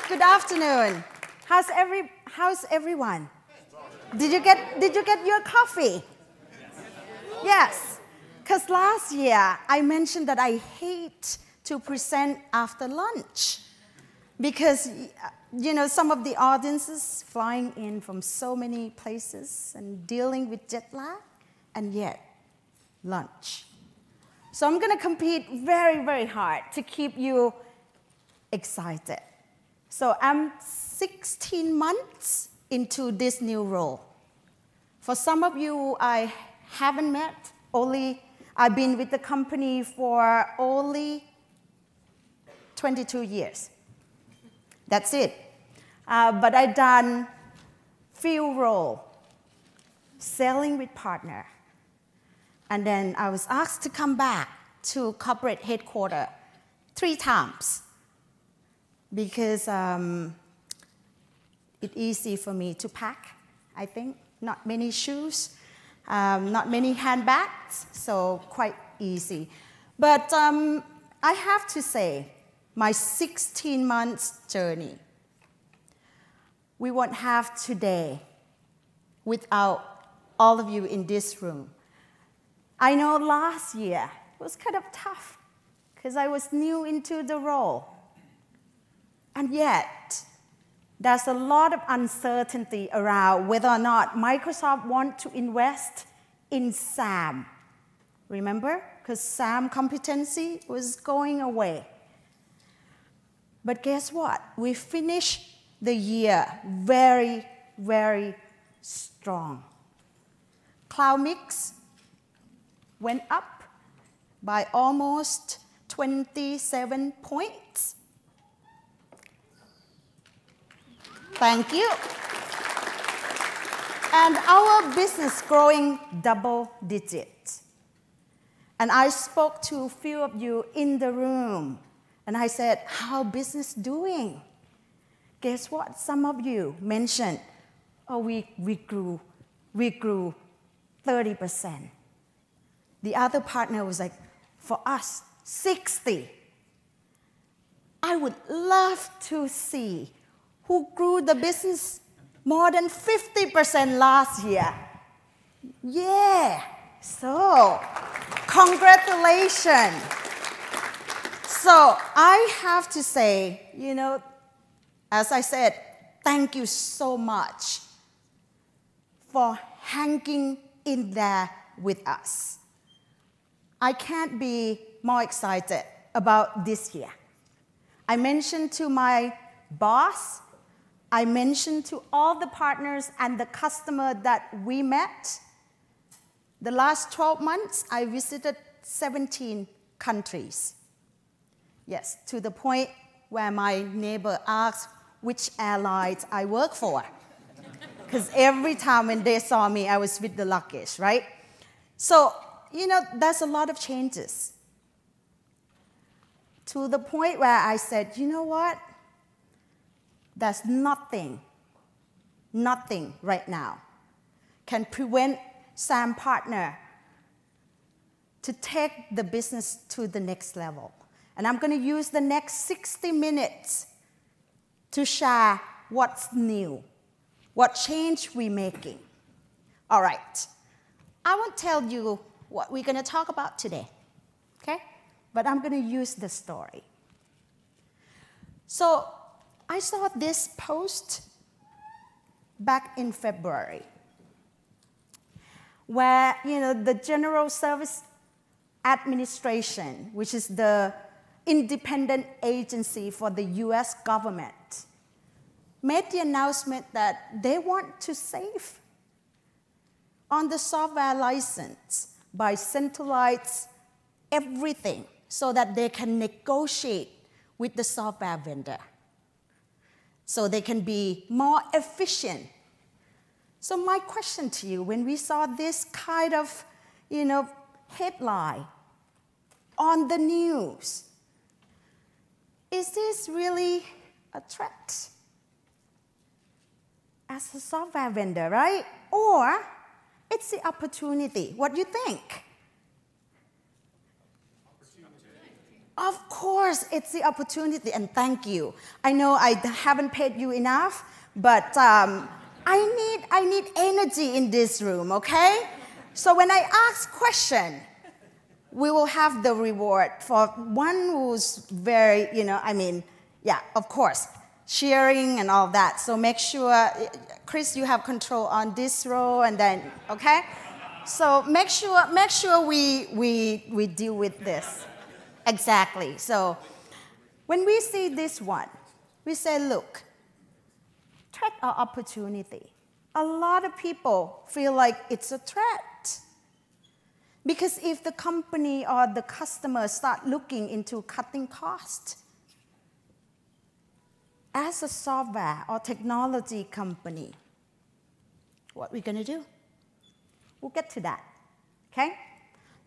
Good afternoon. How's everyone? Did you get your coffee? Yes. Because last year I mentioned that I hate to present after lunch because some of the audiences flying in from so many places and dealing with jet lag, and yet lunch. So I'm going to compete very, very hard to keep you excited. So I'm 16 months into this new role. For some of you I haven't met, I've been with the company for only 22 years. That's it. But I've done few roles, selling with partner. And then I was asked to come back to corporate headquarters 3 times because it's easy for me to pack, I think. Not many shoes, not many handbags, so quite easy. But I have to say, my 16 months journey, we won't have today without all of you in this room. I know last year was kind of tough because I was new into the role. And yet, there's a lot of uncertainty around whether or not Microsoft wants to invest in SAM. Remember? Because SAM competency was going away. But guess what? We finished the year very, very strong. Cloud mix went up by almost 27 points. Thank you. And our business growing double digits. And I spoke to a few of you in the room, and I said, how business doing? Guess what? Some of you mentioned, oh, we grew 30%. The other partner was like, for us, 60. I would love to see who grew the business more than 50% last year. Yeah, so congratulations. So I have to say, as I said, thank you so much for hanging in there with us. I can't be more excited about this year. I mentioned to my boss, I mentioned to all the partners and the customer that we met. The last 12 months, I visited 17 countries. Yes, to the point where my neighbor asked which airlines I work for. Because every time when they saw me, I was with the luggage, right? So, there's a lot of changes. To the point where I said, you know what? There's nothing right now can prevent SAM Partner to take the business to the next level. And I'm going to use the next 60 minutes to share what's new, what change we're making. All right. I won't tell you what we're going to talk about today, okay? But I'm going to use the story. So I saw this post back in February where, the General Service Administration, which is the independent agency for the US government, made the announcement that they want to save on the software license by centralizing everything so that they can negotiate with the software vendor, so they can be more efficient. So my question to you, when we saw this kind of, headline on the news, is this really a threat as a software vendor, right? Or it's the opportunity. What do you think? Of course, it's the opportunity, and thank you. I know I haven't paid you enough, but I need energy in this room, okay? So when I ask question, we will have the reward for one who's very, yeah, of course, cheering and all that. So make sure, Chris, you have control on this row, and then, okay? So make sure we deal with this. Exactly. So when we see this one, we say, look, threat or opportunity. A lot of people feel like it's a threat. Because if the company or the customer start looking into cutting costs, as a software or technology company, what are we going to do? We'll get to that, okay?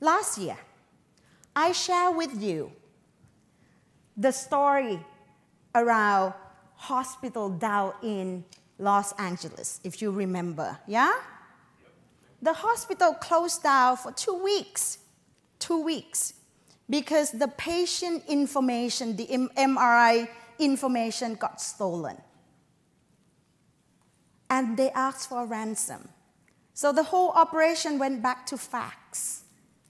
Last year, I shared with you the story around hospital down in Los Angeles, if you remember, yeah? The hospital closed down for 2 weeks, because the patient information, the MRI information got stolen. And they asked for a ransom. So the whole operation went back to fax.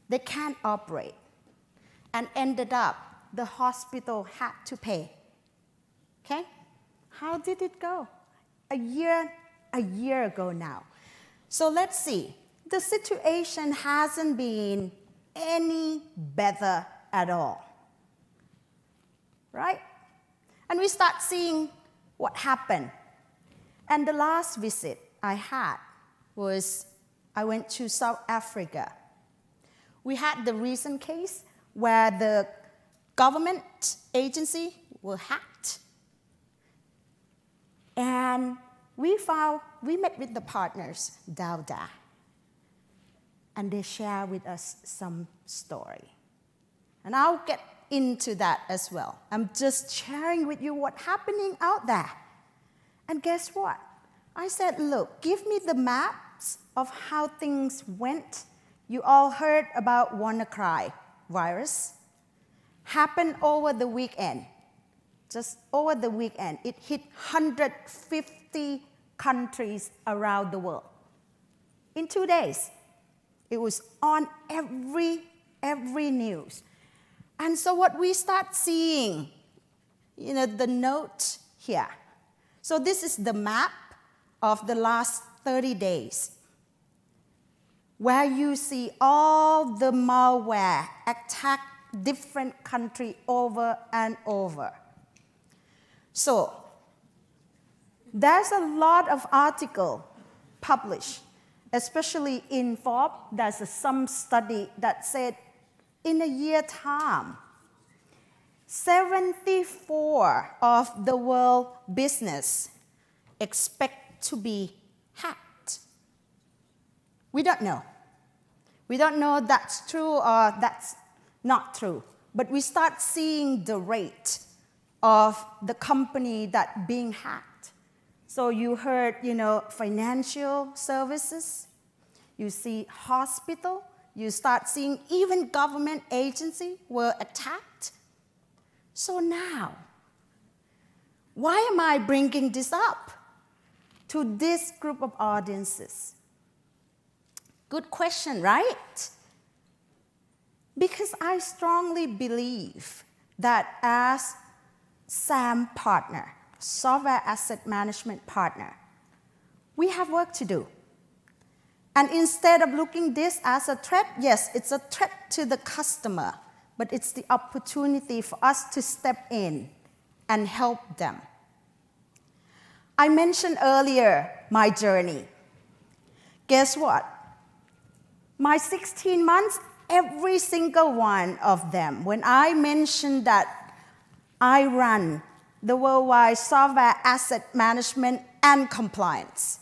They can't operate. And ended up, the hospital had to pay. Okay? How did it go? A year ago now. So let's see. The situation hasn't been any better at all. Right? And we start seeing what happened. And the last visit I had was I went to South Africa. We had the recent case where the government agency were hacked. And we met with the partners down there. And they share with us some story. And I'll get into that as well. I'm just sharing with you what's happening out there. And guess what? I said, look, give me the maps of how things went. You all heard about WannaCry virus. Happened over the weekend. Just over the weekend. It hit 150 countries around the world. In 2 days. It was on every news. And so what we start seeing, the note here. So this is the map of the last 30 days, where you see all the malware attack different country over and over. So there's a lot of article published, especially in Forbes. There's some study that said in a year time, 74 of the world business expect to be hacked. We don't know. We don't know that's true or that's not true. But we start seeing the rate of the company that being hacked. So you heard, financial services. You see hospital. You start seeing even government agency were attacked. So now, why am I bringing this up to this group of audiences? Good question, right? Because I strongly believe that as SAM partner, software asset management partner, we have work to do. And instead of looking this as a threat, yes, it's a threat to the customer, but it's the opportunity for us to step in and help them. I mentioned earlier my journey. Guess what? My 16 months, every single one of them, when I mentioned that I run the worldwide software asset management and compliance,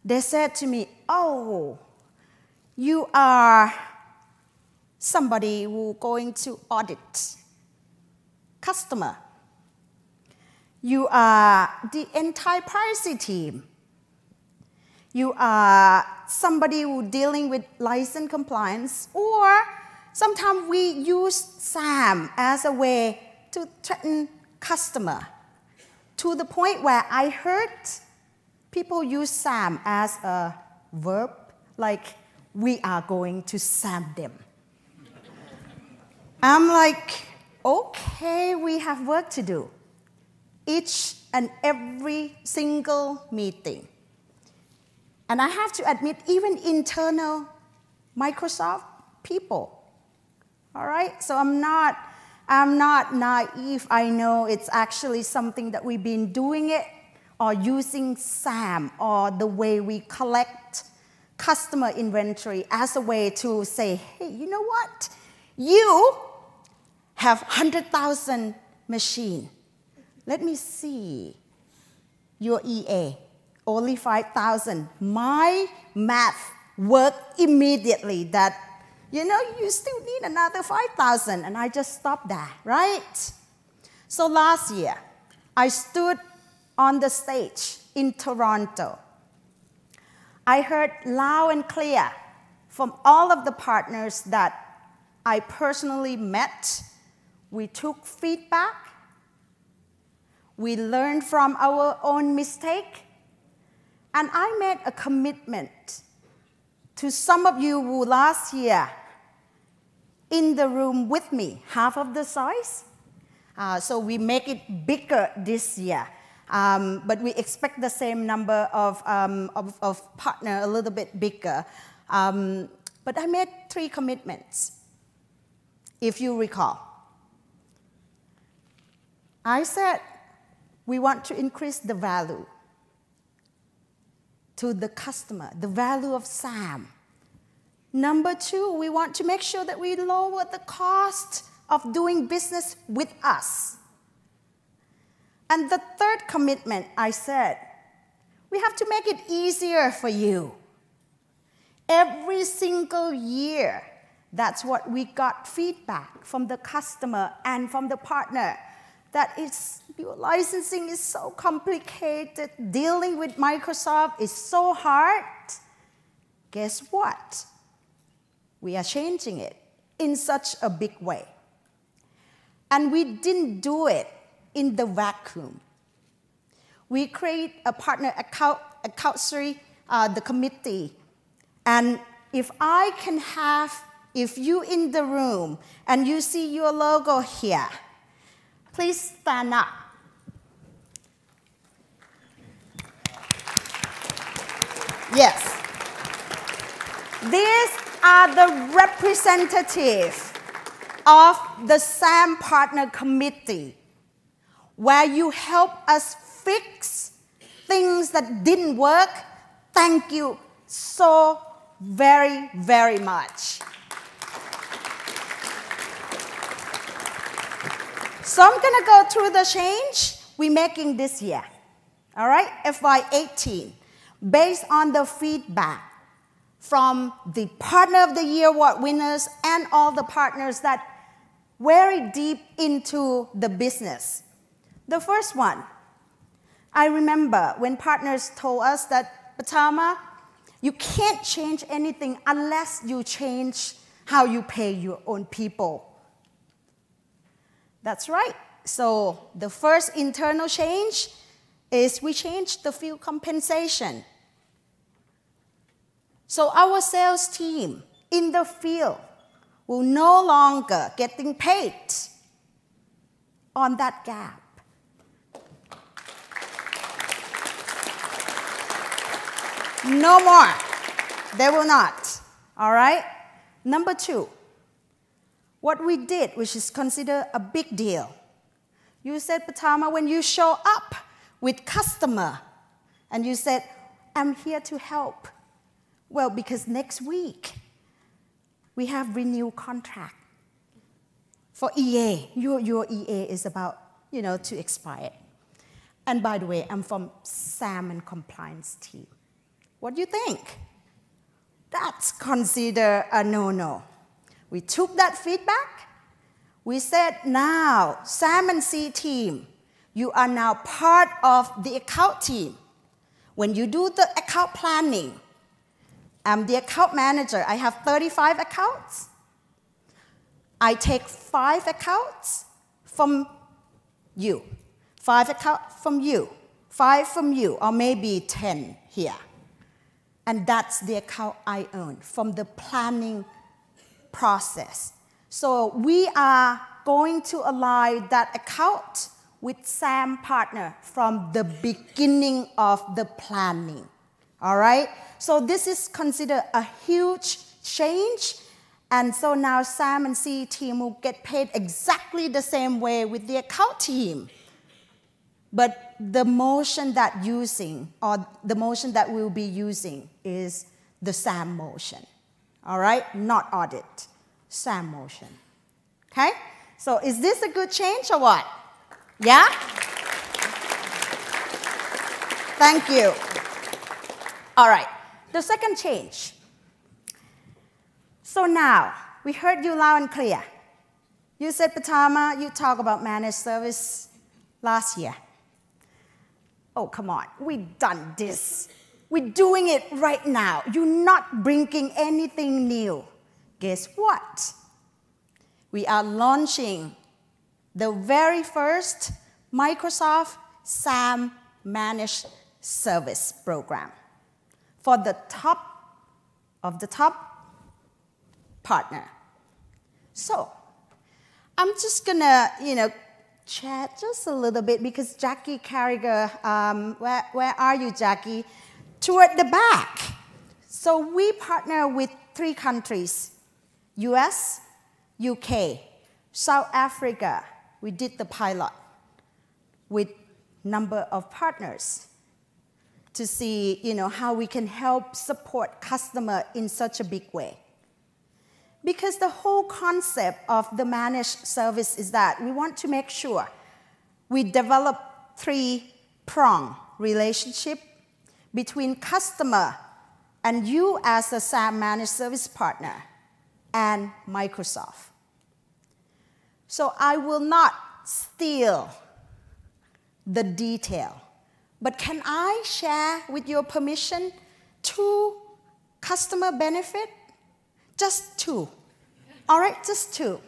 they said to me, oh, you are somebody who's going to audit customer. You are the anti-piracy team. You are somebody who's dealing with license compliance, or Sometimes we use SAM as a way to threaten customer, to the point where I heard people use SAM as a verb, like, we are going to SAM them. I'm like, okay, we have work to do. Each and every single meeting. And I have to admit, even internal Microsoft people. All right? So I'm not naive. I know it's actually something that we've been doing it, or using SAM, or the way we collect customer inventory as a way to say, hey, you know what? You have 100,000 machines. Let me see your EA, only 5,000. My math worked immediately that, you know, you still need another 5,000, and I just stopped that, right? So last year, I stood on the stage in Toronto. I heard loud and clear from all of the partners that I personally met. We took feedback. We learned from our own mistake. And I made a commitment to some of you who last year in the room with me, half of the size. So we make it bigger this year. But we expect the same number of partner, a little bit bigger. But I made 3 commitments, if you recall. I said, we want to increase the value to the customer, the value of SAM. Number 2, we want to make sure that we lower the cost of doing business with us. And the 3rd commitment, I said, we have to make it easier for you. Every single year, that's what we got feedback from the customer and from the partner, that your licensing is so complicated, dealing with Microsoft is so hard. Guess what? We are changing it in such a big way. And we didn't do it in the vacuum. We create a partner accountability, the committee. And if you in the room and you see your logo here, please stand up. Yes. These are the representatives of the SAM Partner Committee, where you help us fix things that didn't work. Thank you so very, very much. So I'm going to go through the change we're making this year, all right, FY18, based on the feedback from the Partner of the Year Award winners and all the partners that very deep into the business. The first one, I remember when partners told us that, Patama, you can't change anything unless you change how you pay your own people. That's right. So the first internal change is we changed the field compensation. So our sales team in the field will no longer getting paid on that gap. No more. They will not. All right? Number 2, what we did, which is considered a big deal. You said, Patama, when you show up with customer, and you said, I'm here to help. Well, because next week, we have renewed contract for EA. Your EA is about, to expire. And by the way, I'm from SAM Compliance team. What do you think? That's considered a no-no. We took that feedback. We said, now, SAM and C team, you are now part of the account team. When you do the account planning, I'm the account manager. I have 35 accounts. I take 5 accounts from you, 5 accounts from you, 5 from you, or maybe 10 here. And that's the account I own from the planning process. So we are going to align that account with SAM partner from the beginning of the planning. All right? So this is considered a huge change. And so now SAM and CE team will get paid exactly the same way with the account team. But the motion that we'll be using is the SAM motion. All right? Not audit. SAM motion. Okay? So is this a good change or what? Yeah? Thank you. All right. The second change. So now, we heard you loud and clear. You said, Patama, you talked about managed service last year. Oh, come on. We've done this. We're doing it right now. You're not bringing anything new. Guess what? We are launching the very first Microsoft SAM Managed Service Program for the top of the top partner. So I'm just gonna, chat just a little bit because Jackie Carragher, where are you, Jackie? Toward the back. So we partner with 3 countries, US, UK, South Africa. We did the pilot with number of partners to see, how we can help support customer in such a big way. Because the whole concept of the managed service is that we want to make sure we develop 3-pronged relationship between customer and you as a SAM managed service partner and Microsoft. So I will not steal the detail, but can I share with your permission 2 customer benefit? Just 2. All right, just 2.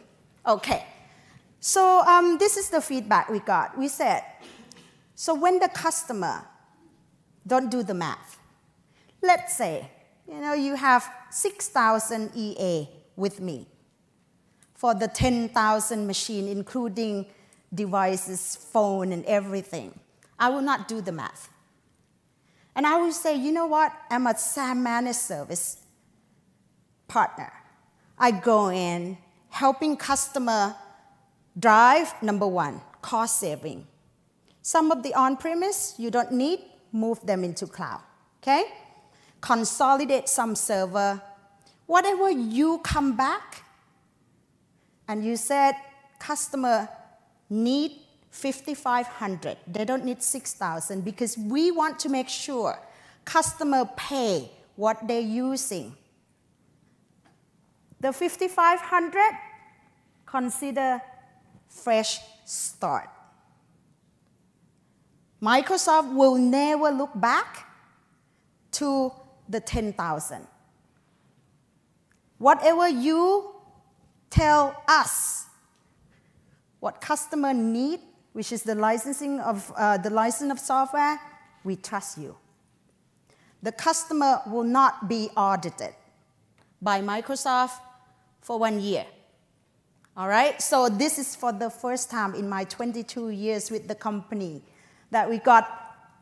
Okay. So this is the feedback we got. We said, so when the customer, don't do the math. Let's say, you have 6,000 EA with me for the 10,000 machine, including devices, phone, and everything. I will not do the math. And I will say, you know what? I'm a SAM managed service partner. I go in helping customer drive, number 1, cost saving. Some of the on-premise you don't need, move them into cloud, okay? Consolidate some server. Whatever you come back, and you said customer need 5,500. They don't need 6,000 because we want to make sure customer pay what they're using. The 5,500, consider fresh start. Microsoft will never look back to the 10,000. Whatever you tell us, what customer need, which is the licensing of the license of software, we trust you. The customer will not be audited by Microsoft for 1 year. All right? So this is for the first time in my 22 years with the company that we got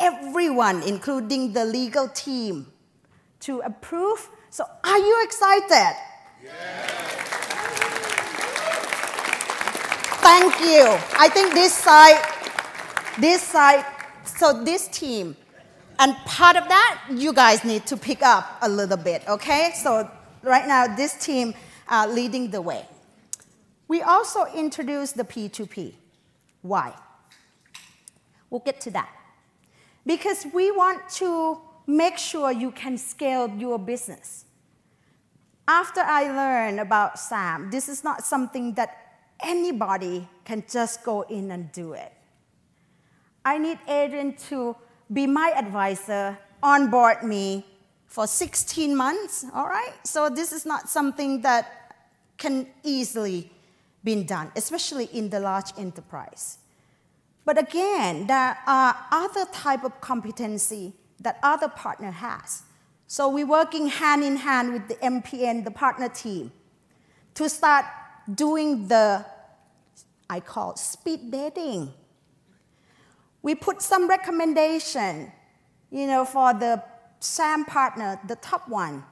everyone, including the legal team, to approve. So are you excited? Yes. Thank you. I think this side, so this team, and part of that, you guys need to pick up a little bit, okay? So right now, this team leading the way. We also introduced the P2P. Why? We'll get to that. Because we want to make sure you can scale your business. After I learned about SAM, this is not something that anybody can just go in and do it. I need Adrian to be my advisor, onboard me for 16 months, all right? So this is not something that can easily been done, especially in the large enterprise. But again, there are other type of competency that other partner has. So we're working hand in hand with the MPN, the partner team, to start doing the, I call it speed dating. We put some recommendation, for the SAM partner, the top one,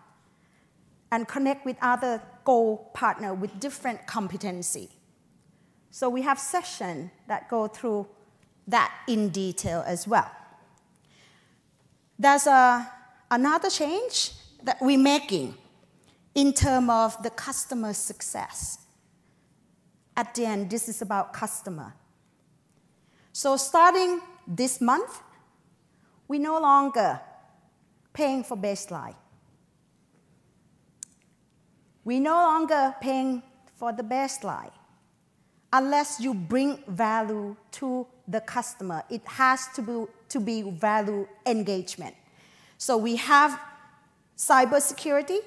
and connect with other goal partner with different competency. So we have sessions that go through that in detail as well. There's another change that we're making in terms of the customer success. At the end, this is about customer. So starting this month, we no longer paying for baseline. We no longer paying for the baseline unless you bring value to the customer. It has to be value engagement. So we have cybersecurity,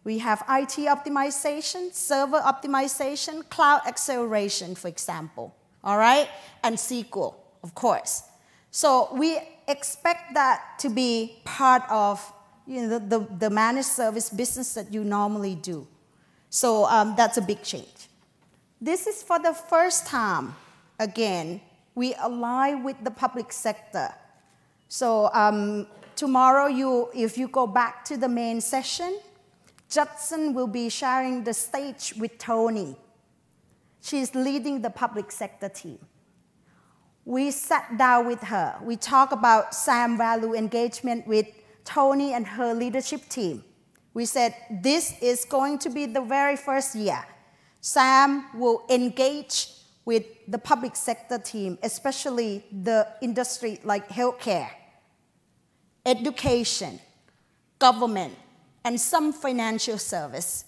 we have IT optimization, server optimization, cloud acceleration, for example, all right? And SQL, of course. So we expect that to be part of the managed service business that you normally do. So that's a big change. This is for the first time, again, we align with the public sector. So tomorrow, if you go back to the main session, Judson will be sharing the stage with Tony. She's leading the public sector team. We sat down with her. We talked about SAM value engagement with Tony and her leadership team. We said, this is going to be the very first year. SAM will engage with the public sector team, especially the industry like healthcare, education, government, and some financial service.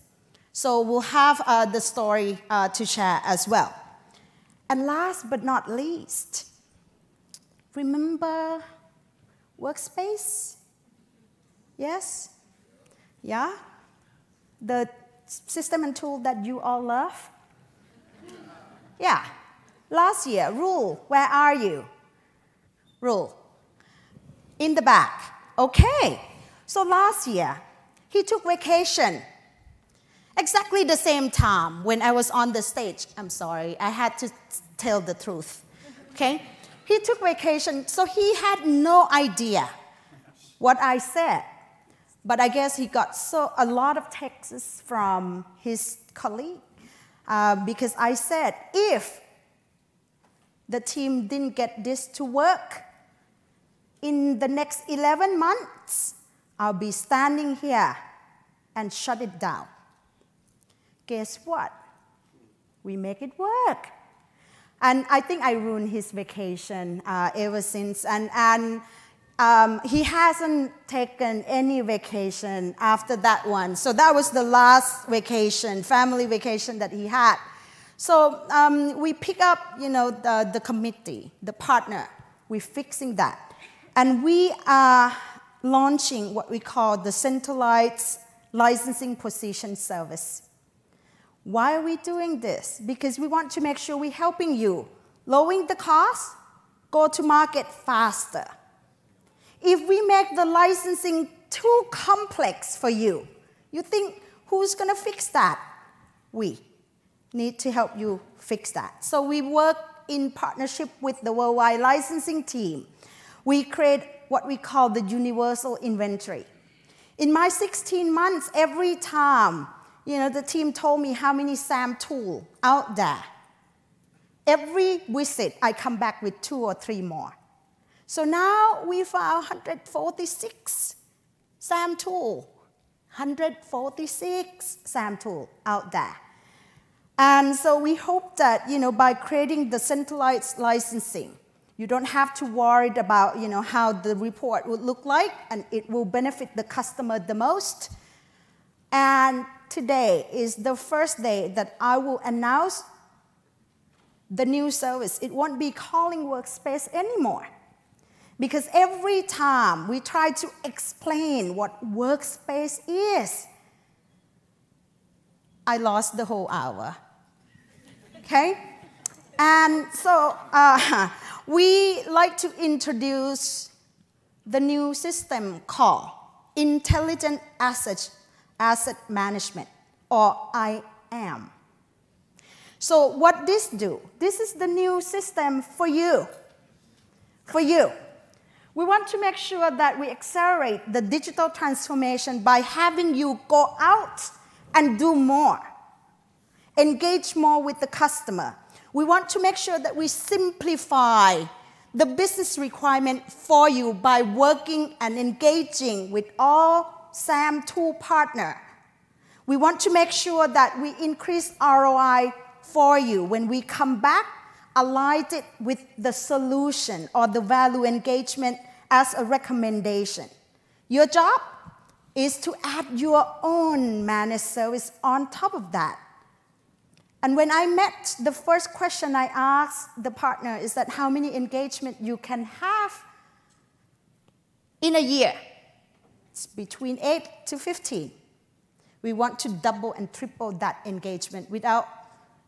So we'll have the story to share as well. And last but not least, remember Workspace? Yes? Yeah? The system and tool that you all love? Yeah. Last year, Rule, where are you? Rule. In the back. Okay. So last year, he took vacation. Exactly the same time when I was on the stage. I'm sorry, I had to tell the truth. Okay? He took vacation, so he had no idea what I said. But I guess he got a lot of texts from his colleague because I said, if the team didn't get this to work, in the next 11 months, I'll be standing here and shut it down. Guess what? We make it work. And I think I ruined his vacation ever since. And he hasn't taken any vacation after that one. So that was the last vacation, family vacation that he had. So we pick up, the committee, the partner. We're fixing that. And we are launching what we call the centralized licensing position service. Why are we doing this? Because we want to make sure we're helping you, lowering the cost, go to market faster. If we make the licensing too complex for you, you think, who's going to fix that? We need to help you fix that. So we work in partnership with the worldwide licensing team. We create what we call the universal inventory. In my 16 months, every time, the team told me how many SAM tools out there. Every visit, I come back with 2 or 3 more. So now we found 146 SAM tools. 146 SAM tools out there. And so we hope that, by creating the centralized licensing, you don't have to worry about, how the report would look like, and it will benefit the customer the most. And today is the first day that I will announce the new service. It won't be calling Workspace anymore. Because every time we try to explain what Workspace is, I lost the whole hour. okay? And so we like to introduce the new system called Intelligent Asset Management, or IAM. So what this do? This is the new system for you. For you. We want to make sure that we accelerate the digital transformation by having you go out and do more. Engage more with the customer. We want to make sure that we simplify the business requirement for you by working and engaging with all SAM tool partners. We want to make sure that we increase ROI for you. When we come back, align it with the solution or the value engagement as a recommendation. Your job is to add your own managed service on top of that. And when I met, the first question I asked the partner is that how many engagement you can have in a year. It's between 8 to 15. We want to double and triple that engagement without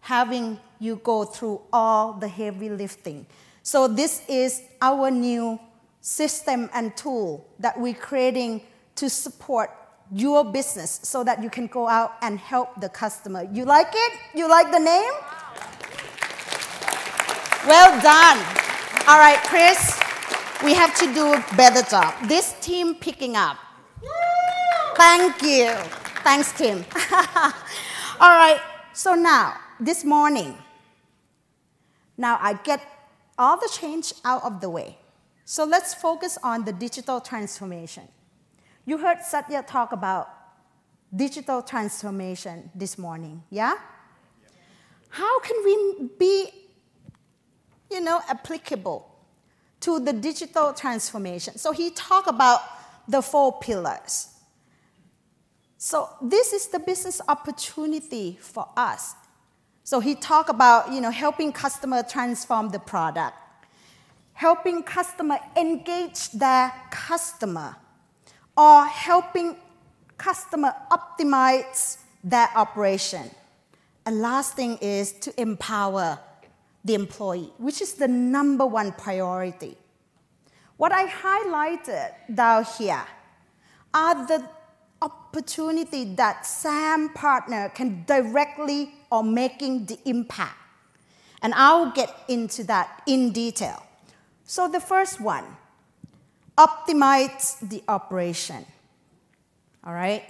having you go through all the heavy lifting. So this is our new system and tool that we're creating to support your business so that you can go out and help the customer. You like it? You like the name? Well done. All right, Chris, we have to do a better job. This team picking up. Thank you. Thanks, Tim. All right, so now, this morning, now I get all the change out of the way. So let's focus on the digital transformation. You heard Satya talk about digital transformation this morning, yeah? How can we be, applicable to the digital transformation? So he talked about the 4 pillars. So this is the business opportunity for us. So he talked about, helping customer transform the product, helping customer engage their customer, or helping customer optimize their operation. And last thing is to empower the employee, which is the #1 priority. What I highlighted down here are the opportunity that SAM partner can directly or making the impact. And I'll get into that in detail. So the first one, optimize the operation. All right?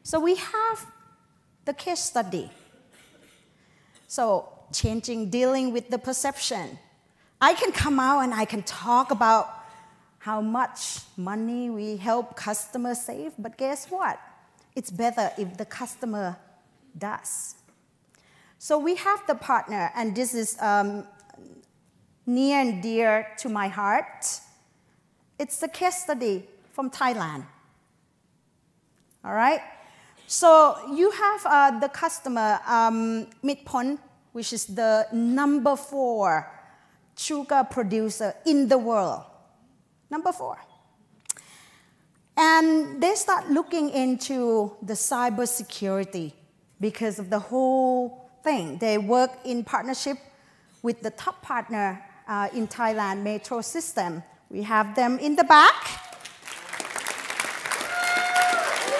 So we have the case study. So dealing with the perception. I can come out and I can talk about how much money we help customers save, but guess what? It's better if the customer does. So we have the partner, and this is near and dear to my heart. It's the case study from Thailand. All right? So you have the customer, Mitpon, which is the #4 sugar producer in the world. #4. And they start looking into the cybersecurity because of the whole thing. They work in partnership with the top partner in Thailand, Metro System. We have them in the back.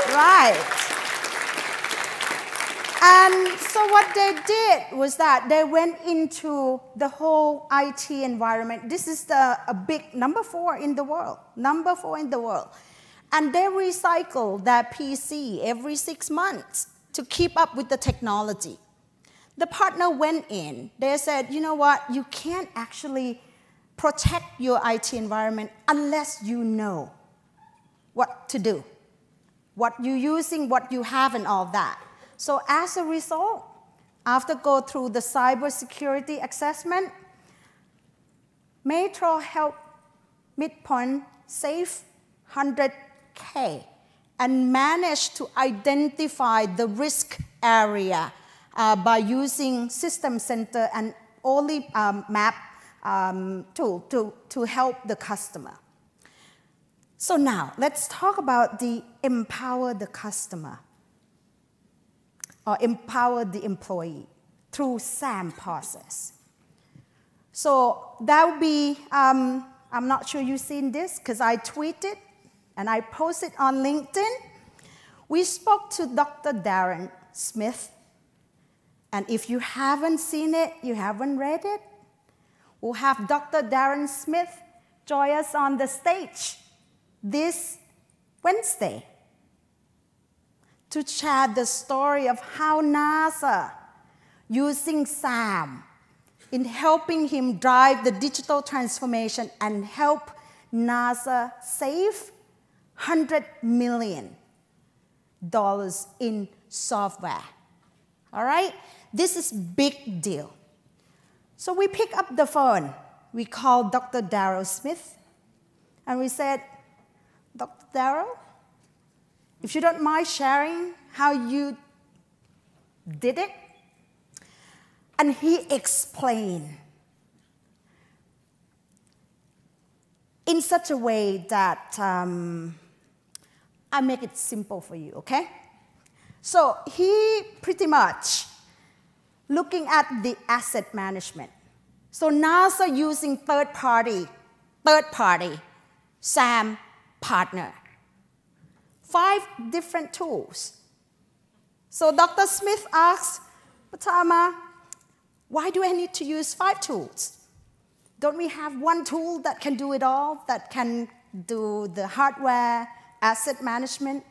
Right. And so what they did was that they went into the whole IT environment. This is a big #4 in the world, #4 in the world. And they recycle their PC every 6 months to keep up with the technology. The partner went in. They said, you know what? You can't actually protect your IT environment unless you know what to do, what you're using, what you have, and all that. So as a result, after go through the cybersecurity assessment, Metro helped Midpoint save 100K and managed to identify the risk area by using System Center and only map tool to help the customer. So now, let's talk about the empower the customer or empower the employee through SAM process. So that would be, I'm not sure you've seen this because I tweeted and I posted on LinkedIn. We spoke to Dr. Darren Smith. And if you haven't seen it, you haven't read it, we'll have Dr. Darren Smith join us on the stage this Wednesday to share the story of how NASA using SAM in helping him drive the digital transformation and help NASA save $100 million in software. All right? This is big deal. So we pick up the phone. We called Dr. Darrell Smith, and we said, Dr. Darrell, if you don't mind sharing how you did it. And he explained in such a way that I make it simple for you, okay? So he pretty much looking at the asset management. So NASA using third party SAM partner. 5 different tools. So Dr. Smith asked, Patama, why do I need to use 5 tools? Don't we have one tool that can do it all, that can do the hardware, asset management,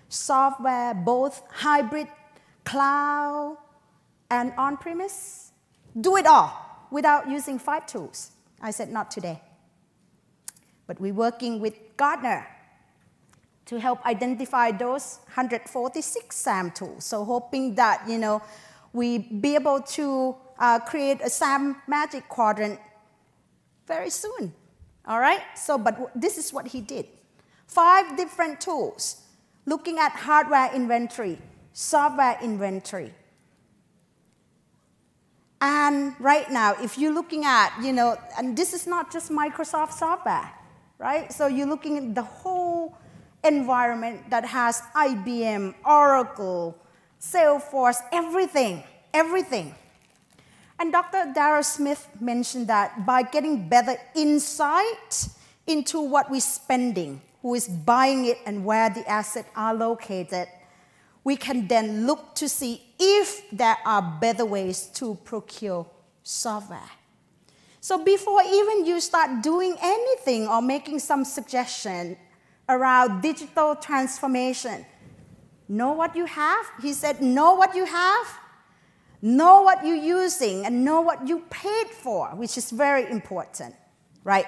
software, both hybrid, cloud, and on-premise? Do it all without using 5 tools. I said, not today. But we're working with Gartner to help identify those 146 SAM tools. So hoping that, we be able to create a SAM Magic Quadrant very soon. All right? So, but this is what he did. 5 different tools, looking at hardware inventory, software inventory. And right now, if you're looking at, and this is not just Microsoft software, right? So you're looking at the whole environment that has IBM, Oracle, Salesforce, everything. And Dr. Darrell Smith mentioned that by getting better insight into what we're spending, who is buying it, and where the assets are located, we can then look to see if there are better ways to procure software. So before even you start doing anything or making some suggestion around digital transformation, know what you have. He said, know what you have, know what you're using, and know what you paid for, which is very important, right?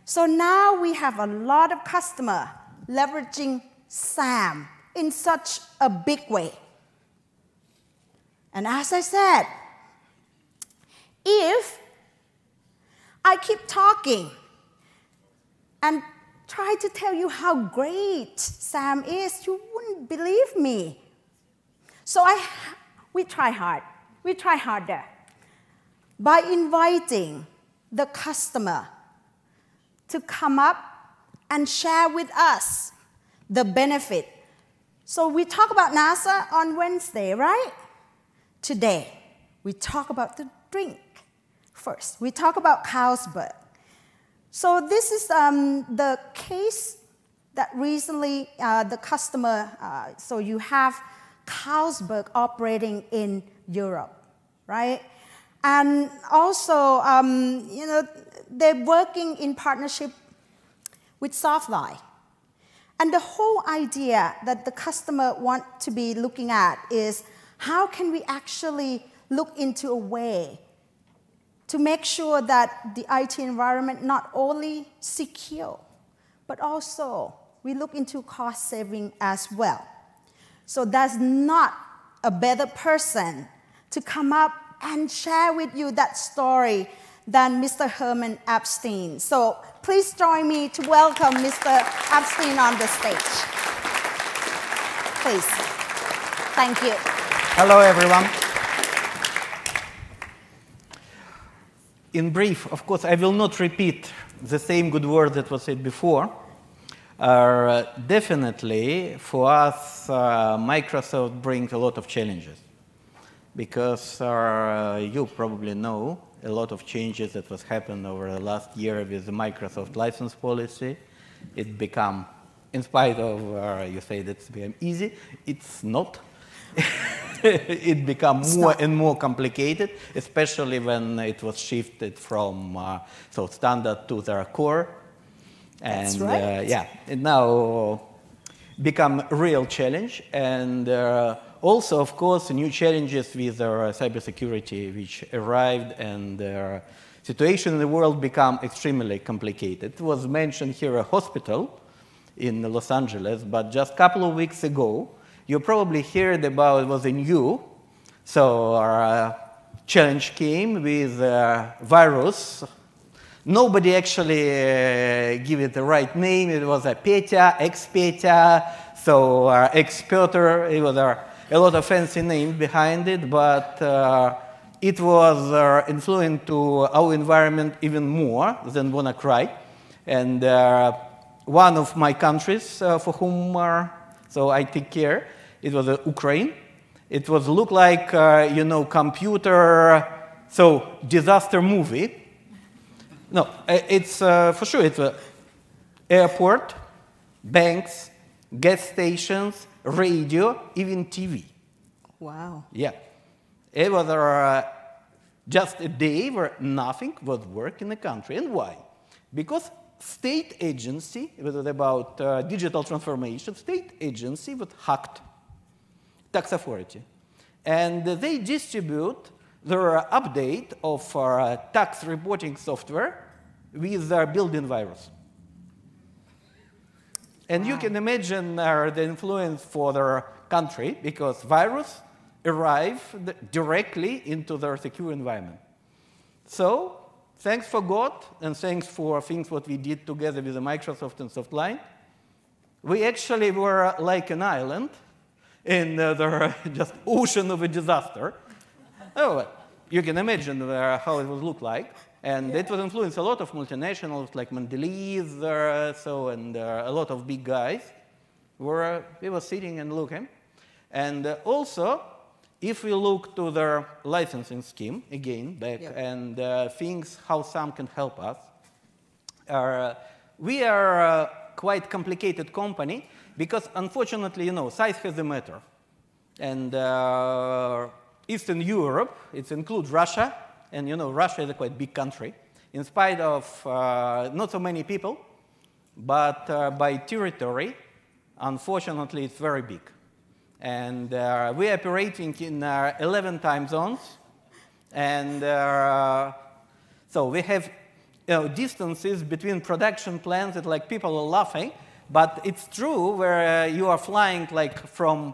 So now we have a lot of customers leveraging SAM in such a big way. And as I said, if I keep talking and try to tell you how great SAM is, you wouldn't believe me. So we try hard. We try harder by inviting the customer to come up and share with us the benefit. So we talk about NASA on Wednesday, right? Today, we talk about the drink first. We talk about Carlsberg. So this is the case that recently the customer, so you have Carlsberg operating in Europe, right? And also, they're working in partnership with Softline. And the whole idea that the customer want to be looking at is how can we actually look into a way to make sure that the IT environment not only secure, but also we look into cost saving as well. So there's not a better person to come up and share with you that story than Mr. Herman Epstein. So please join me to welcome Mr. Epstein on the stage. Please. Thank you. Hello, everyone. In brief, of course, I will not repeat the same good word that was said before. Definitely, for us, Microsoft brings a lot of challenges. because you probably know a lot of changes that was happened over the last year with the Microsoft license policy. It become, in spite of you say that's very easy, it's not. It became more and more complicated, especially when it was shifted from so standard to their core. And that's right. Yeah, it now become a real challenge. And also, of course, new challenges with cybersecurity which arrived, and the situation in the world become extremely complicated. It was mentioned here a hospital in Los Angeles, but just a couple of weeks ago, you probably heard about, it was in you. So our challenge came with virus. Nobody actually gave it the right name. It was a PETA, ex-PETA, so ex-Peter. It was a lot of fancy name behind it, but it was influenced to our environment even more than WannaCry. And one of my countries for whom so I take care, it was Ukraine. It was look like, you know, computer, so disaster movie. No, it's for sure, it's an airport, banks, gas stations, radio, even TV. Wow. Yeah. It was just a day where nothing was working in the country. And why? Because state agency, it was about digital transformation, state agency was hacked, tax authority. And they distribute their update of tax reporting software with their built-in virus. And you can imagine the influence for their country, because virus arrived directly into their secure environment. So thanks for God, and thanks for things what we did together with the Microsoft and Softline, we actually were like an island in the just ocean of a disaster. Oh, you can imagine how it would look like. And it would influence a lot of multinationals like Mondelez, and a lot of big guys where we were sitting and looking. And also, if we look to their licensing scheme, again, back, and things, how SAM can help us, we are a quite complicated company because, unfortunately, you know, size has a matter. And Eastern Europe, it includes Russia, and you know, Russia is a quite big country, in spite of not so many people, but by territory, unfortunately, it's very big. And we're operating in 11 time zones. And so we have distances between production plants that like people are laughing. But it's true where you are flying like from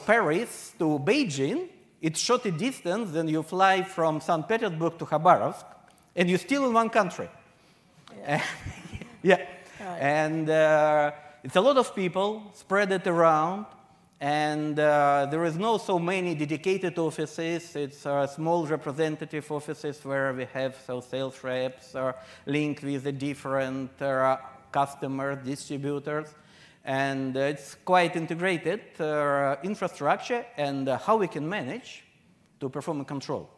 Paris to Beijing. It's shorter distance than you fly from St. Petersburg to Khabarovsk. And you're still in one country. Yeah. Yeah. Right. And it's a lot of people spread it around. And there is not so many dedicated offices. It's small representative offices where we have sales reps linked with the different customers, distributors. And it's quite integrated infrastructure and how we can manage to perform a control.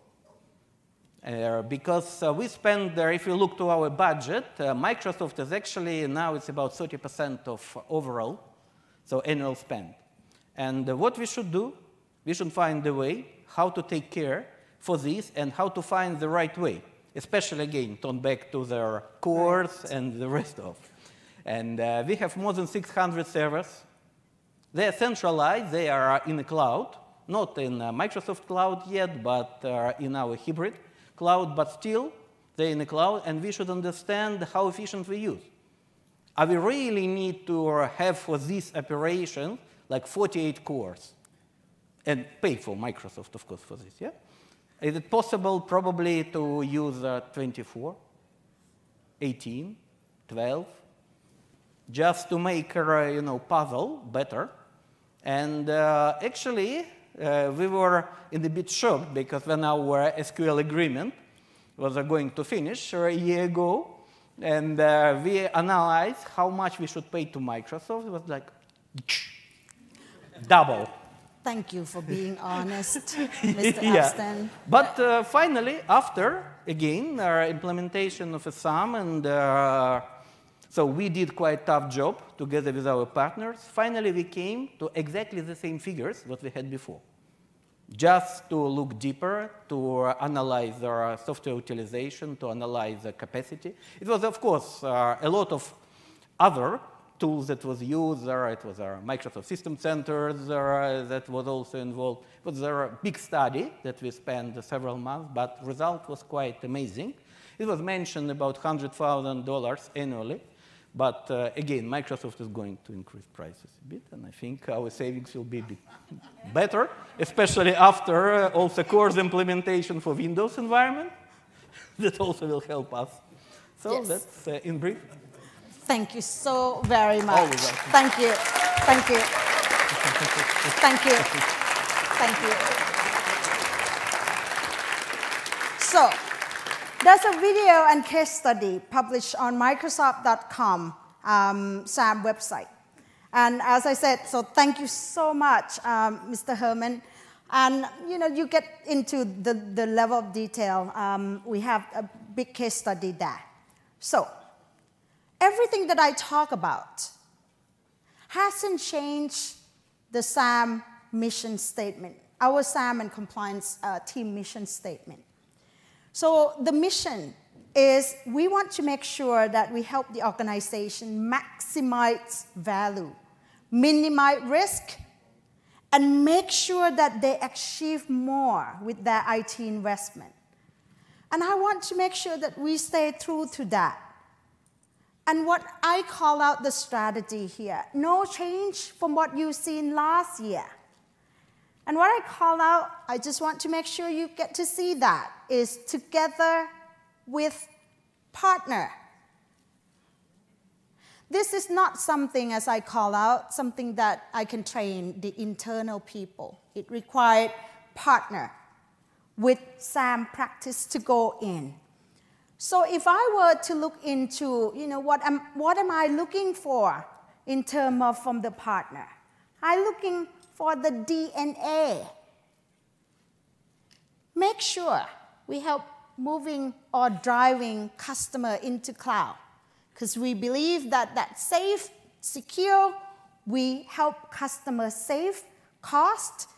Because we spend, if you look to our budget, Microsoft is actually now it's about 30% of overall, so annual spend. And what we should do, we should find a way how to take care for this and how to find the right way, especially, again, turn back to their cores and the rest of. And we have more than 600 servers. They are centralized. They are in the cloud, not in Microsoft Cloud yet, but in our hybrid cloud. But still, they're in the cloud, and we should understand how efficient we use. We really need to have for this operation like 48 cores, and pay for Microsoft, of course, for this, yeah? Is it possible probably to use 24, 18, 12, just to make a puzzle better? And actually, we were in a bit shocked because when our SQL agreement was going to finish a year ago, and we analyzed how much we should pay to Microsoft, it was like, double. Thank you for being honest, Mr. Yeah. Epstein. But finally, after, again, our implementation of a SAM, and so we did quite a tough job together with our partners. Finally, we came to exactly the same figures that we had before. Just to look deeper, to analyze our software utilization, to analyze the capacity. It was, of course, a lot of other tools that was used. It was our Microsoft System Centers that was also involved. It was a big study that we spent several months, but the result was quite amazing. It was mentioned about $100,000 annually. But again, Microsoft is going to increase prices a bit, and I think our savings will be a bit better, especially after also Core's implementation for Windows environment. That also will help us. So yes. That's in brief. Thank you so very much. Always welcome. Thank you. Thank you. Thank you. Thank you. So, there's a video and case study published on Microsoft.com SAM website. And as I said, so thank you so much, Mr. Herman. And you get into the level of detail. We have a big case study there. So, everything that I talk about hasn't changed the SAM mission statement, our SAM and compliance team mission statement. So the mission is we want to make sure that we help the organization maximize value, minimize risk, and make sure that they achieve more with their IT investment. And I want to make sure that we stay true to that. And what I call out the strategy here, no change from what you've seen last year. And what I call out, I just want to make sure you get to see that, is together with partner. This is not something, as I call out, something that I can train the internal people. It required partner with SAM practice to go in. So if I were to look into, what am I looking for in terms of from the partner? I'm looking for the DNA. Make sure we help moving or driving customer into cloud, because we believe that that's safe, secure, we help customers save cost,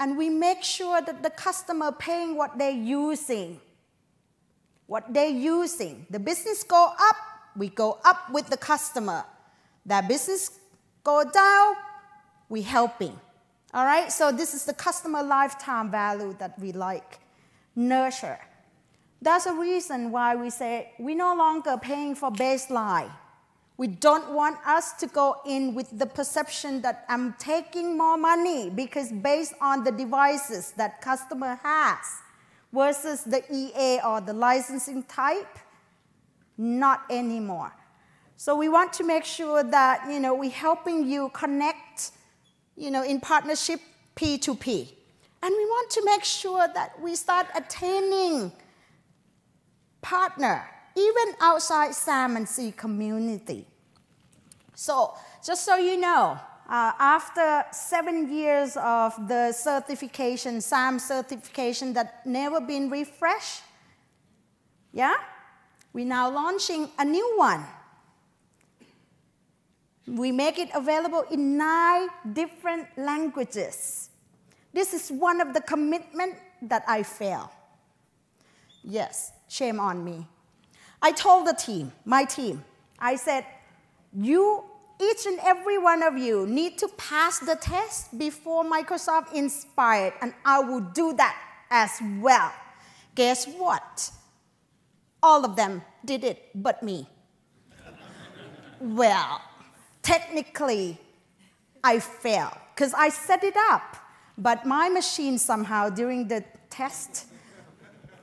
and we make sure that the customer paying what they're using. What they're using. The business go up, we go up with the customer. Their business go down, we helping. All right, so this is the customer lifetime value that we like. Nurture. That's a reason why we say we're no longer paying for baseline. We don't want us to go in with the perception that I'm taking more money because based on the devices that customer has versus the EA or the licensing type, not anymore. So we want to make sure that we're helping you connect in partnership P2P. And we want to make sure that we start attaining partner, even outside SAM and C community. So just so you know, after 7 years of the certification, SAM certification that never been refreshed, we're now launching a new one. We make it available in 9 different languages. This is one of the commitments that I fail. Yes, shame on me. I told the team, my team, I said, each and every one of you need to pass the test before Microsoft Inspired, and I will do that as well. Guess what? All of them did it but me. Well, technically, I failed because I set it up, but my machine somehow during the test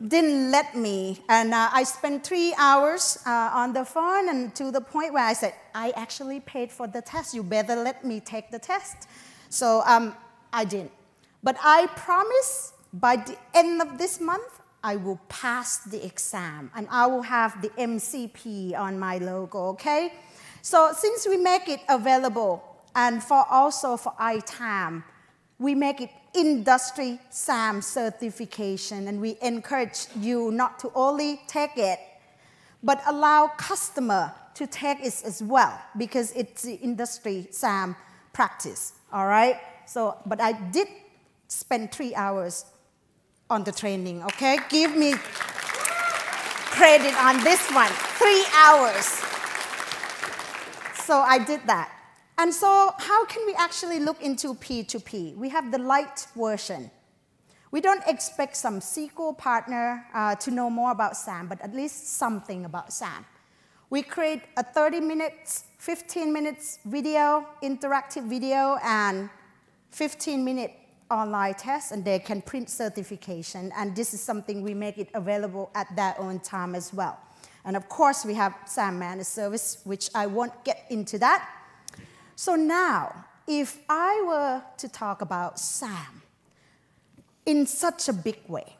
didn't let me, and I spent 3 hours on the phone, and to the point where I said, I actually paid for the test, you better let me take the test. So I didn't. But I promise by the end of this month, I will pass the exam, and I will have the MCP on my logo, okay? So since we make it available, and also for ITAM, we make it industry SAM certification, and we encourage you not to only take it, but allow customer to take it as well, because it's the industry SAM practice, all right? So, but I did spend 3 hours on the training, okay? Give me credit on this one, 3 hours. So I did that. And so how can we actually look into P2P? We have the light version. We don't expect some SQL partner to know more about SAM, but at least something about SAM. We create a 30 minutes, 15 minutes video, interactive video, and 15-minute online test, and they can print certification. And this is something we make it available at their own time as well. And of course, we have SAM Managed Service, which I won't get into that. So now, if I were to talk about SAM in such a big way,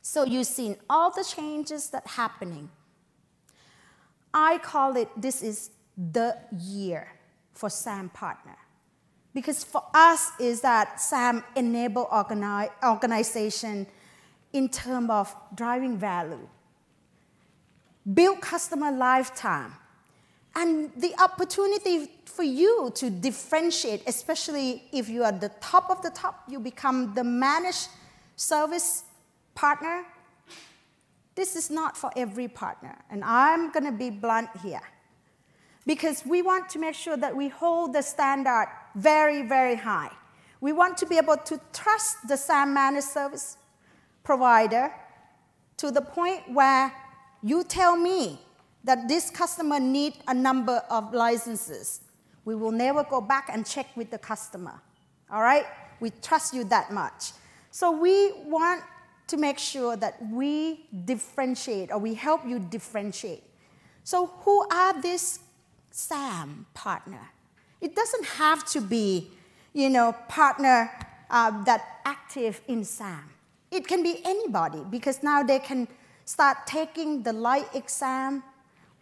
so you've seen all the changes that are happening. I call it, this is the year for SAM partner. Because for us is that SAM enable organization in terms of driving value, build customer lifetime, and the opportunity for you to differentiate, especially if you are the top of the top, you become the managed service partner. This is not for every partner, and I'm going to be blunt here. Because we want to make sure that we hold the standard very, very high. We want to be able to trust the SAM Managed Service provider to the point where you tell me that this customer needs a number of licenses. We will never go back and check with the customer, all right? We trust you that much. So we want to make sure that we differentiate, or we help you differentiate. So who are these SAM partner? It doesn't have to be, partner that active in SAM. It can be anybody, because now they can start taking the light exam,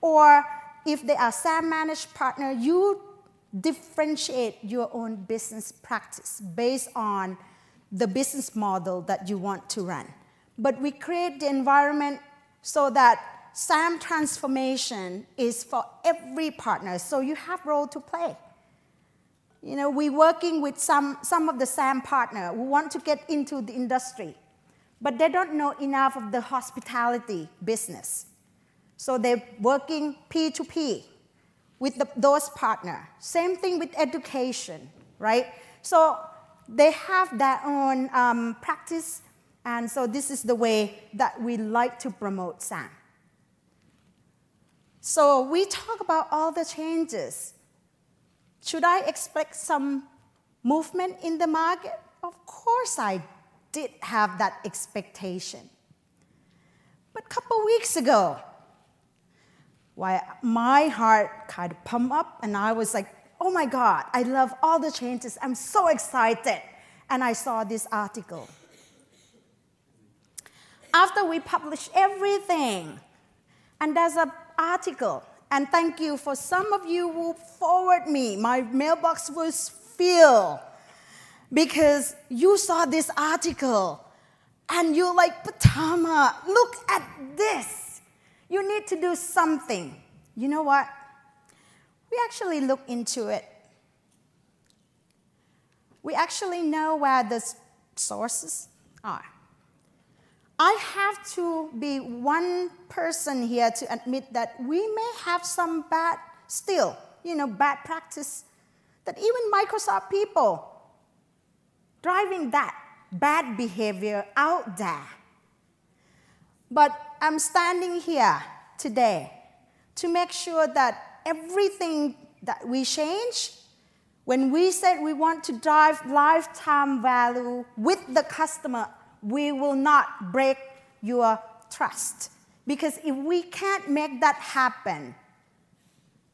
or if they are SAM managed partner, you differentiate your own business practice based on the business model that you want to run. But we create the environment so that SAM transformation is for every partner, so you have role to play. We're working with some of the SAM partner who want to get into the industry, but they don't know enough of the hospitality business. So they're working P2P with those partners. Same thing with education, right? So they have their own practice, and so this is the way that we like to promote SAM. So we talk about all the changes. Should I expect some movement in the market? Of course I did have that expectation. But a couple weeks ago, my heart kind of pumped up, and I was like, oh my God, I love all the changes. I'm so excited. And I saw this article. After we published everything, and there's an article, and thank you for some of you who forward me. My mailbox was filled because you saw this article and you're like, Patama, look at this. You need to do something. You know what? We actually look into it. We actually know where the sources are. I have to be one person here to admit that we may have some bad practice, that even Microsoft people driving that bad behavior out there. But I'm standing here today to make sure that everything that we change, when we said we want to drive lifetime value with the customer, we will not break your trust. Because if we can't make that happen,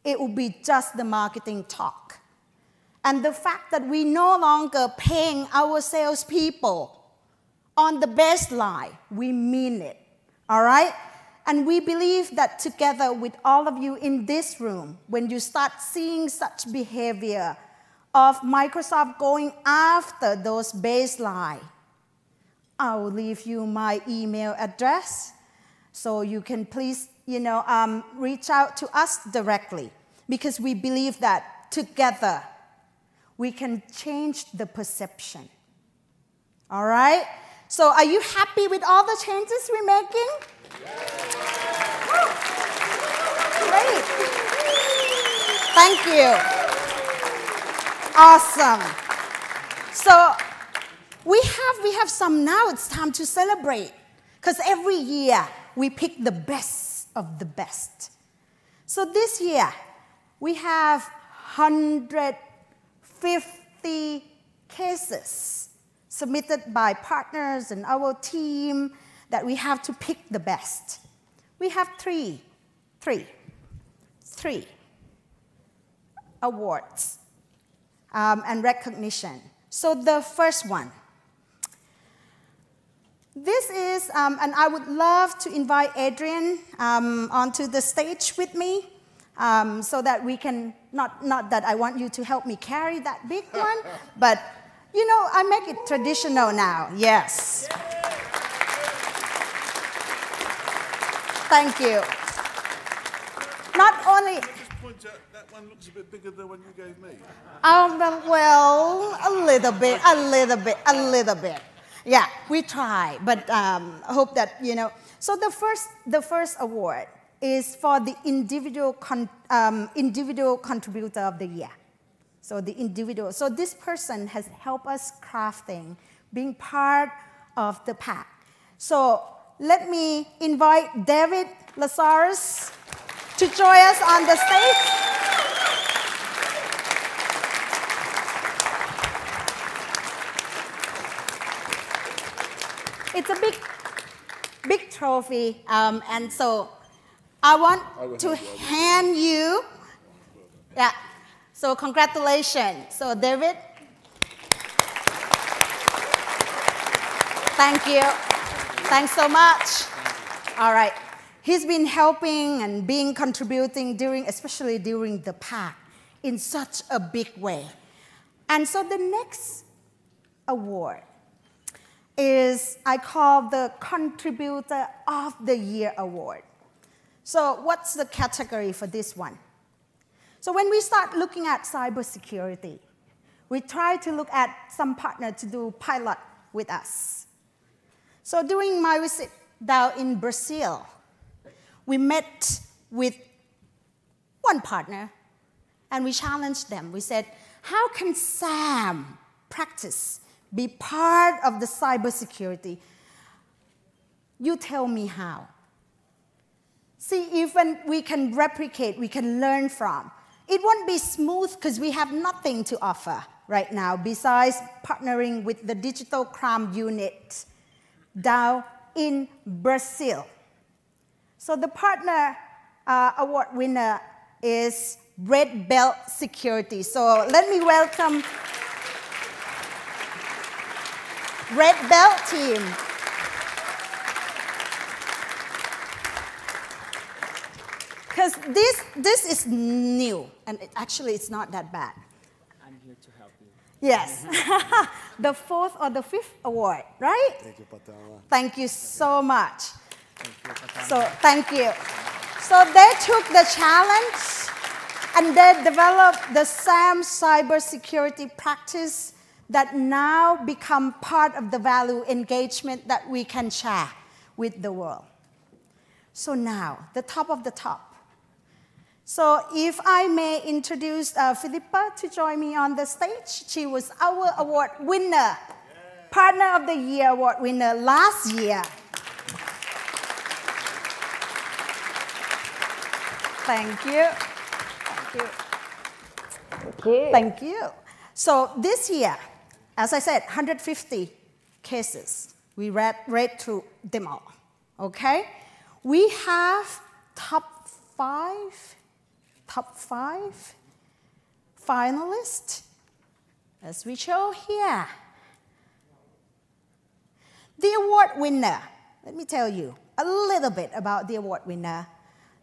it will be just the marketing talk. And the fact that we no longer paying our salespeople on the baseline, we mean it, all right? And we believe that together with all of you in this room, when you start seeing such behavior of Microsoft going after those baseline, I will leave you my email address so you can please, reach out to us directly, because we believe that together we can change the perception. All right? So are you happy with all the changes we're making? Great. Thank you. Awesome. So we have some now. It's time to celebrate, because every year we pick the best of the best. So this year we have 150 cases submitted by partners and our team that we have to pick the best. We have three awards and recognition. So the first one, this is, and I would love to invite Adrian onto the stage with me so that we can, not that I want you to help me carry that big one, but I make it traditional now, yes. Thank you. Not only... That one looks a bit bigger than the one you gave me. Well, a little bit. Yeah, we try, but I hope that, So the first award is for the individual contributor of the year. So the individual. So this person has helped us crafting, being part of the pack. So let me invite David Lazarus to join us on the stage. It's a big trophy, and so I want to hand you, yeah, so congratulations. So David, thank you. Thanks so much. All right. He's been helping and contributing especially during the pack in such a big way. And so the next award is, I call the Contributor of the Year Award. So what's the category for this one? So when we start looking at cybersecurity, we try to look at some partner to do pilot with us. So during my visit down in Brazil, we met with one partner and we challenged them. We said, how can SAM practice be part of the cybersecurity? You tell me how. See, even we can replicate, we can learn from. It won't be smooth because we have nothing to offer right now besides partnering with the digital crime unit down in Brazil. So the partner award winner is Red Belt Security. So let me welcome Red Belt team. Because this is new, and it's not that bad. I'm here to help you. Yes. The fourth or the fifth award, right? Thank you, Patama. Thank you so much. Thank you, Patama. So thank you. So they took the challenge and they developed the SAM cybersecurity practice that now become part of the value engagement that we can share with the world. So now, the top of the top. So if I may introduce Philippa to join me on the stage. She was our award winner, Partner of the Year award winner last year. Thank you. Thank you. Thank you. Thank you. So this year, as I said, 150 cases. We read through them all, okay? We have top five finalists, as we show here. The award winner, let me tell you a little bit about the award winner.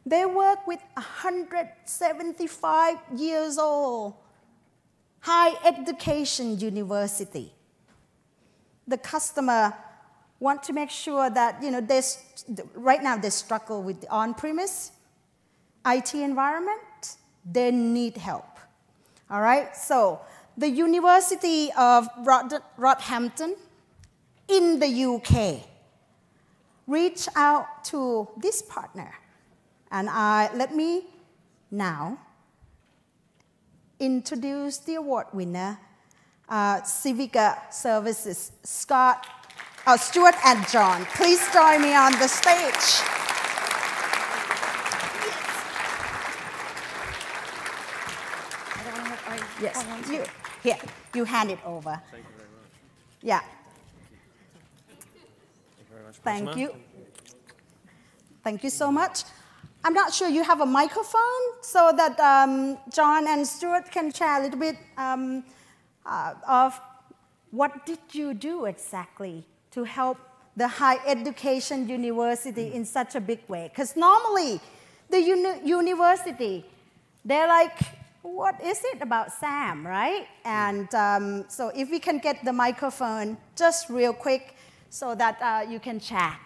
They work with 175 years old high education university. The customer want to make sure that, right now they struggle with the on-premise IT environment. They need help. All right, so the University of Rockhampton in the UK reached out to this partner. And let me now introduce the award winner, Civica Services, Stuart and John. Please join me on the stage. Yes, you hand it over. Thank you very much. Yeah. Thank you very much. Thank you. Thank you so much. I'm not sure you have a microphone so that John and Stuart can share a little bit of what did you do exactly to help the higher education university in such a big way? Because normally the university, they're like, what is it about SAM, right? And so if we can get the microphone just real quick so that you can chat.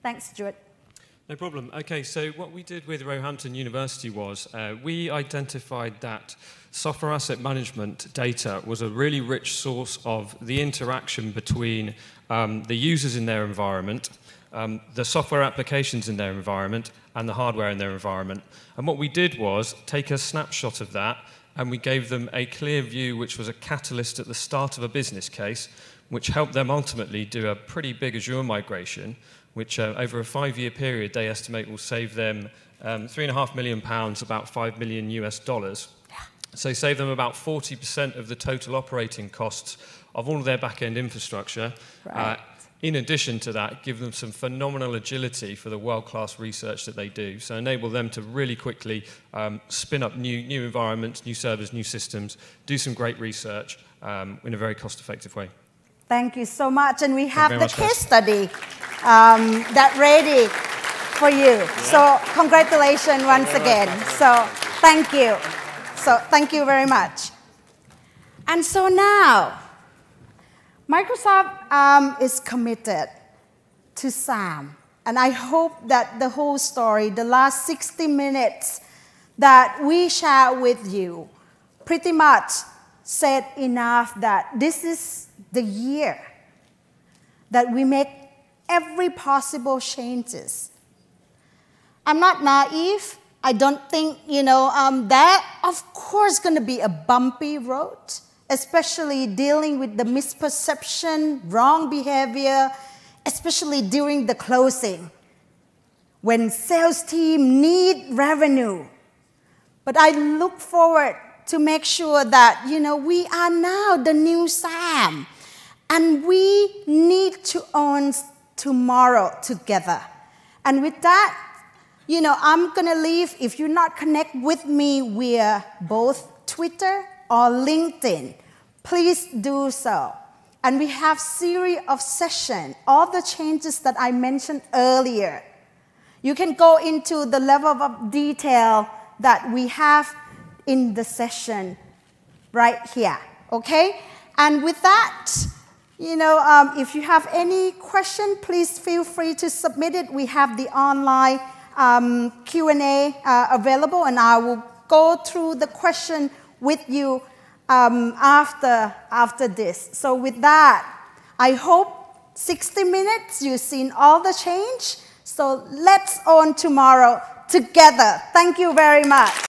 Thanks, Stuart. No problem. Okay, so what we did with Roehampton University was we identified that software asset management data was a really rich source of the interaction between the users in their environment, the software applications in their environment, and the hardware in their environment. And what we did was take a snapshot of that, and we gave them a clear view, which was a catalyst at the start of a business case, which helped them ultimately do a pretty big Azure migration, which over a 5-year period they estimate will save them £3.5 million, about $5 million US. So save them about 40% of the total operating costs of all of their back-end infrastructure. Right. In addition to that, give them some phenomenal agility for the world-class research that they do. So enable them to really quickly spin up new environments, new servers, new systems, do some great research in a very cost-effective way. Thank you so much. And we have the case study that's ready for you. Yeah. So congratulations once again. So thank you. So thank you very much. And so now, Microsoft is committed to SAM. And I hope that the whole story, the last 60 minutes that we share with you, pretty much said enough that this is the year that we make every possible changes. I'm not naive. I don't think, that of course going to be a bumpy road, especially dealing with the misperception, wrong behavior, especially during the closing, when sales team need revenue. But I look forward to make sure that, we are now the new SAM, and we need to own tomorrow together. And with that, I'm going to leave. If you're not connected with me via both Twitter or LinkedIn, please do so. And we have a series of sessions, all the changes that I mentioned earlier. You can go into the level of detail that we have in the session right here, okay? And with that, if you have any question, please feel free to submit it. We have the online Q&A available, and I will go through the question with you after this. So with that, I hope 60 minutes you've seen all the change. So let's own tomorrow together. Thank you very much.